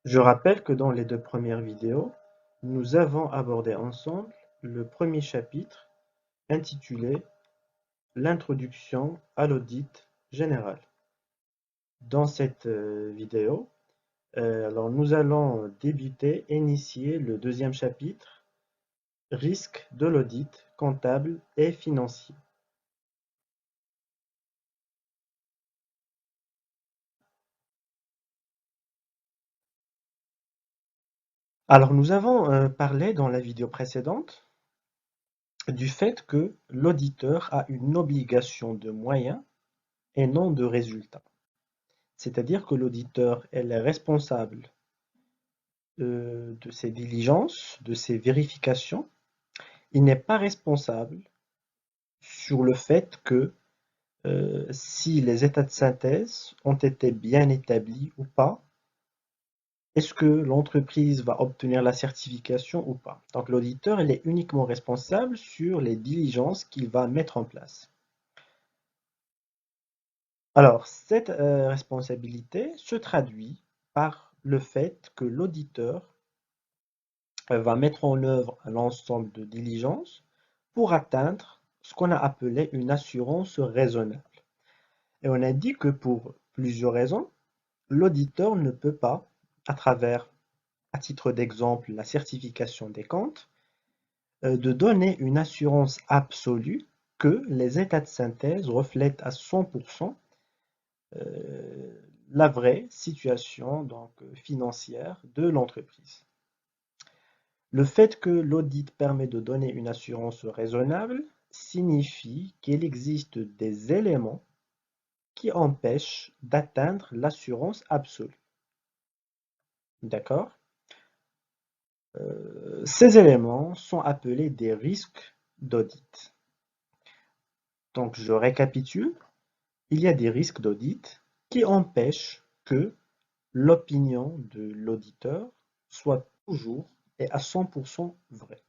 Je rappelle que dans les deux premières vidéos, nous avons abordé ensemble le premier chapitre intitulé L'introduction à l'audit général. Dans cette vidéo, alors nous allons initier le deuxième chapitre, Risques de l'audit comptable et financier. Alors nous avons parlé dans la vidéo précédente du fait que l'auditeur a une obligation de moyens et non de résultats. C'est-à-dire que l'auditeur elle est responsable de ses diligences, de ses vérifications. Il n'est pas responsable sur le fait que si les états de synthèse ont été bien établis ou pas, est-ce que l'entreprise va obtenir la certification ou pas. Donc l'auditeur il est uniquement responsable sur les diligences qu'il va mettre en place. Alors cette responsabilité se traduit par le fait que l'auditeur va mettre en œuvre un ensemble de diligences pour atteindre ce qu'on a appelé une assurance raisonnable. Et on a dit que pour plusieurs raisons, l'auditeur ne peut pas, à travers, à titre d'exemple, la certification des comptes, de donner une assurance absolue que les états de synthèse reflètent à 100% la vraie situation donc, financière de l'entreprise. Le fait que l'audit permet de donner une assurance raisonnable signifie qu'il existe des éléments qui empêchent d'atteindre l'assurance absolue. D'accord? Ces éléments sont appelés des risques d'audit. Donc je récapitule, il y a des risques d'audit qui empêchent que l'opinion de l'auditeur soit toujours et à 100% vraie.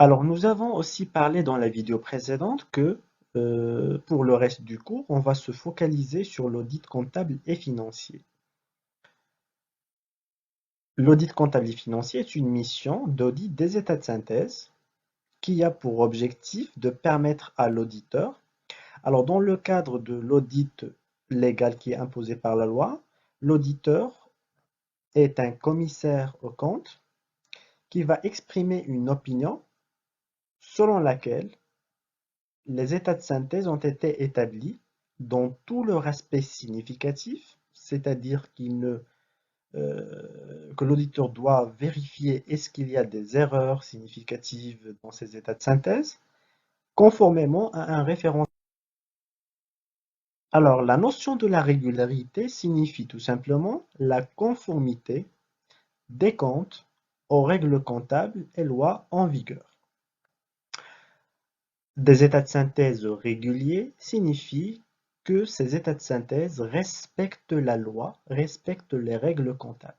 Alors, nous avons aussi parlé dans la vidéo précédente que pour le reste du cours, on va se focaliser sur l'audit comptable et financier. L'audit comptable et financier est une mission d'audit des états de synthèse qui a pour objectif de permettre à l'auditeur, alors dans le cadre de l'audit légal qui est imposé par la loi, l'auditeur est un commissaire aux comptes qui va exprimer une opinion selon laquelle les états de synthèse ont été établis dans tout leur aspect significatif, c'est-à-dire que l'auditeur doit vérifier est-ce qu'il y a des erreurs significatives dans ces états de synthèse, conformément à un référentiel. Alors, la notion de la régularité signifie tout simplement la conformité des comptes aux règles comptables et lois en vigueur. Des états de synthèse réguliers signifient que ces états de synthèse respectent la loi, respectent les règles comptables.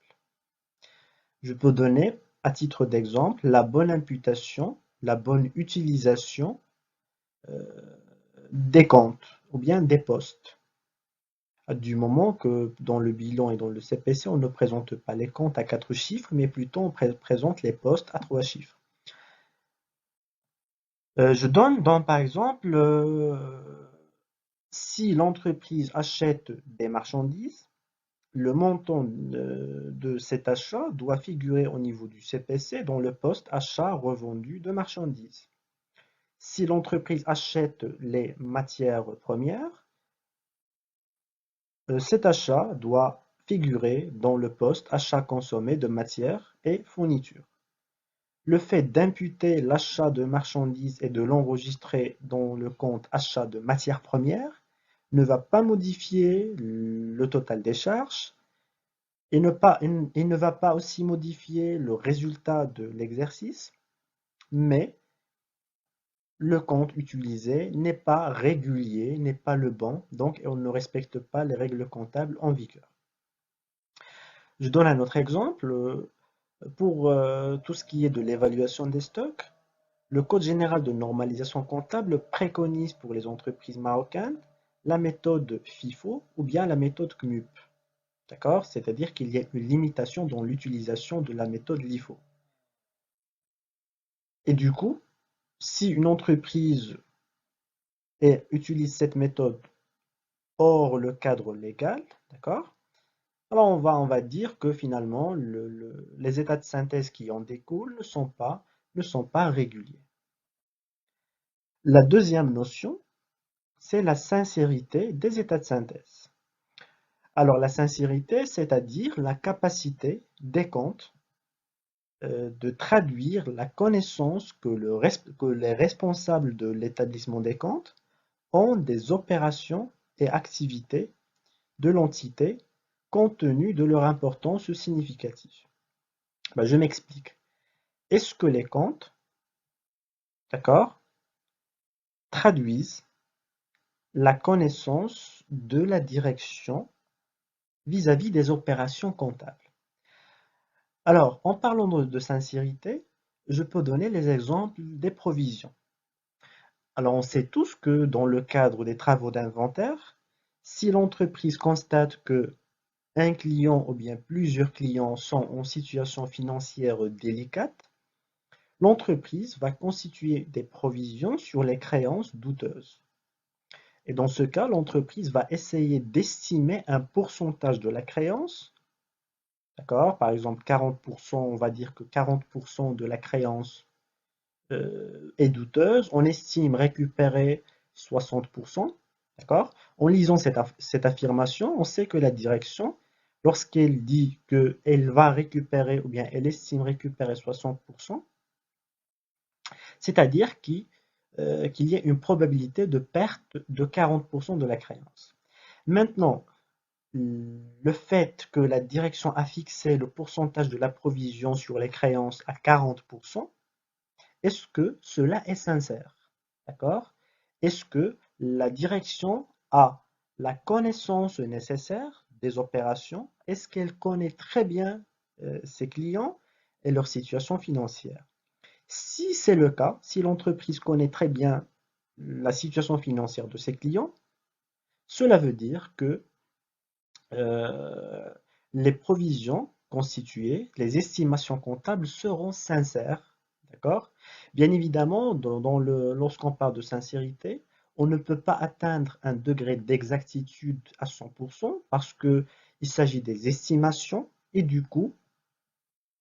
Je peux donner, à titre d'exemple, la bonne imputation, la bonne utilisation euh, des comptes ou bien des postes. Du moment que dans le bilan et dans le CPC, on ne présente pas les comptes à 4 chiffres, mais plutôt on présente les postes à 3 chiffres. Je donne donc par exemple, si l'entreprise achète des marchandises, le montant de cet achat doit figurer au niveau du CPC dans le poste achat revendu de marchandises. Si l'entreprise achète les matières premières, cet achat doit figurer dans le poste achat consommé de matières et fournitures. Le fait d'imputer l'achat de marchandises et de l'enregistrer dans le compte achat de matières premières ne va pas modifier le total des charges et ne va pas aussi modifier le résultat de l'exercice, mais le compte utilisé n'est pas régulier, n'est pas le bon, donc on ne respecte pas les règles comptables en vigueur. Je donne un autre exemple. Pour tout ce qui est de l'évaluation des stocks, le Code général de normalisation comptable préconise pour les entreprises marocaines la méthode FIFO ou bien la méthode CMUP. D'accord? C'est-à-dire qu'il y a une limitation dans l'utilisation de la méthode LIFO. Et du coup, si une entreprise utilise cette méthode hors le cadre légal, d'accord? Alors on va dire que finalement les états de synthèse qui en découlent ne sont pas réguliers. La deuxième notion, c'est la sincérité des états de synthèse. Alors la sincérité, c'est-à-dire la capacité des comptes de traduire la connaissance que les responsables de l'établissement des comptes ont des opérations et activités de l'entité compte tenu de leur importance significative. Ben, je m'explique. Est-ce que les comptes, d'accord, traduisent la connaissance de la direction vis-à-vis des opérations comptables? Alors, en parlant de sincérité, je peux donner les exemples des provisions. Alors, on sait tous que dans le cadre des travaux d'inventaire, si l'entreprise constate que un client ou bien plusieurs clients sont en situation financière délicate, l'entreprise va constituer des provisions sur les créances douteuses. Et dans ce cas, l'entreprise va essayer d'estimer un pourcentage de la créance. D'accord? Par exemple, 40%, on va dire que 40% de la créance est douteuse. On estime récupérer 60%. D'accord? En lisant cette affirmation, on sait que la direction, lorsqu'elle dit qu'elle va récupérer ou bien elle estime récupérer 60%, c'est-à-dire qu'il y ait une probabilité de perte de 40% de la créance. Maintenant, le fait que la direction a fixé le pourcentage de la provision sur les créances à 40%, est-ce que cela est sincère? D'accord? Est-ce que la direction a la connaissance nécessaire des opérations? Est-ce qu'elle connaît très bien ses clients et leur situation financière? Si c'est le cas, si l'entreprise connaît très bien la situation financière de ses clients, cela veut dire que euh, les provisions constituées, les estimations comptables seront sincères. D'accord? Bien évidemment, lorsqu'on parle de sincérité, on ne peut pas atteindre un degré d'exactitude à 100% parce qu'il s'agit des estimations et du coup,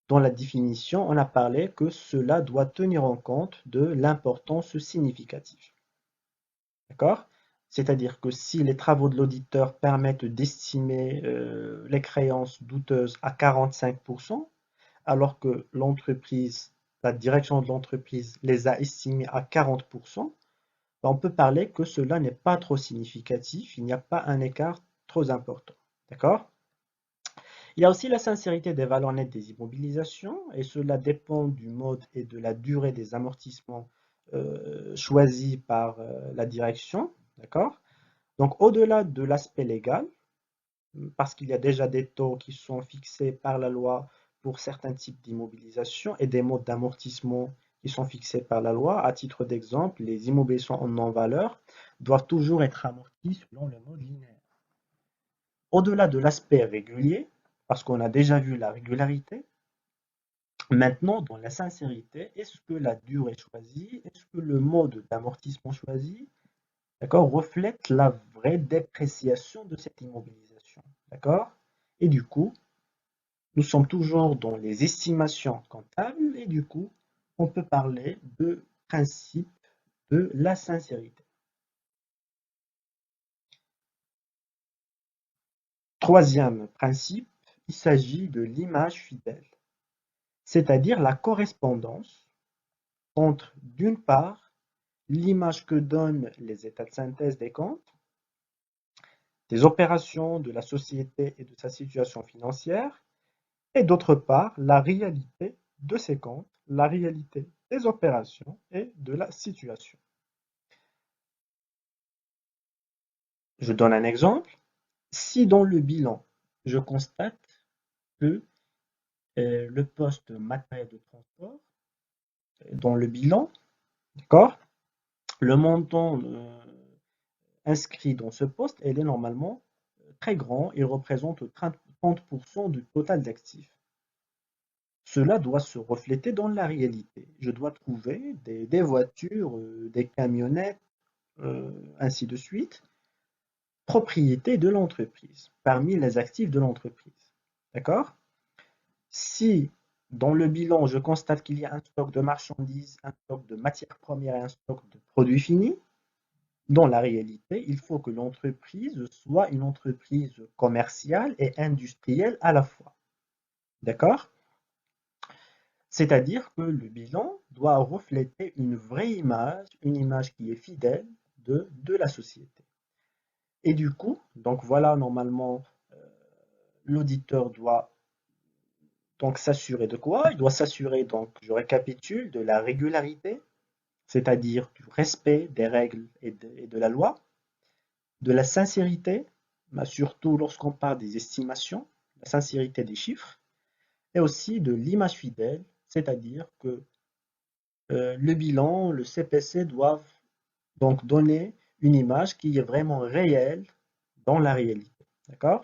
dans la définition, on a parlé que cela doit tenir en compte de l'importance significative. D'accord? C'est-à-dire que si les travaux de l'auditeur permettent d'estimer les créances douteuses à 45%, alors que la direction de l'entreprise les a estimées à 40%, ben, on peut parler que cela n'est pas trop significatif, il n'y a pas un écart trop important. D'accord? Il y a aussi la sincérité des valeurs nettes des immobilisations, et cela dépend du mode et de la durée des amortissements choisis par la direction. D'accord? Donc, au-delà de l'aspect légal, parce qu'il y a déjà des taux qui sont fixés par la loi pour certains types d'immobilisation et des modes d'amortissement qui sont fixés par la loi. À titre d'exemple, les immobilisations en non-valeur doivent toujours être amorties selon le mode linéaire. Au-delà de l'aspect régulier, parce qu'on a déjà vu la régularité, maintenant, dans la sincérité, est-ce que la durée choisie, est-ce que le mode d'amortissement choisi, d'accord, reflète la vraie dépréciation de cette immobilisation, d'accord? Et du coup, nous sommes toujours dans les estimations comptables et du coup, on peut parler de principe de la sincérité. Troisième principe, il s'agit de l'image fidèle, c'est-à-dire la correspondance entre, d'une part, l'image que donnent les états de synthèse des comptes, des opérations de la société et de sa situation financière, et d'autre part, la réalité de ces comptes, la réalité des opérations et de la situation. Je donne un exemple. Si dans le bilan, je constate que le poste matériel de transport, dans le bilan, d'accord, le montant inscrit dans ce poste, elle est normalement très grand, il représente 30% du total d'actifs. Cela doit se refléter dans la réalité. Je dois trouver des voitures, des camionnettes, ainsi de suite, propriété de l'entreprise, parmi les actifs de l'entreprise. D'accord? Si dans le bilan, je constate qu'il y a un stock de marchandises, un stock de matières premières et un stock de produits finis, dans la réalité, il faut que l'entreprise soit une entreprise commerciale et industrielle à la fois. D'accord? C'est-à-dire que le bilan doit refléter une vraie image, une image qui est fidèle de la société. Et du coup, donc voilà, normalement, l'auditeur doit donc s'assurer de quoi? Il doit s'assurer, donc je récapitule, de la régularité, c'est-à-dire du respect des règles et de la loi, de la sincérité, surtout lorsqu'on parle des estimations, la sincérité des chiffres, et aussi de l'image fidèle, c'est-à-dire que le bilan, le CPC doivent donc donner une image qui est vraiment réelle dans la réalité. D'accord?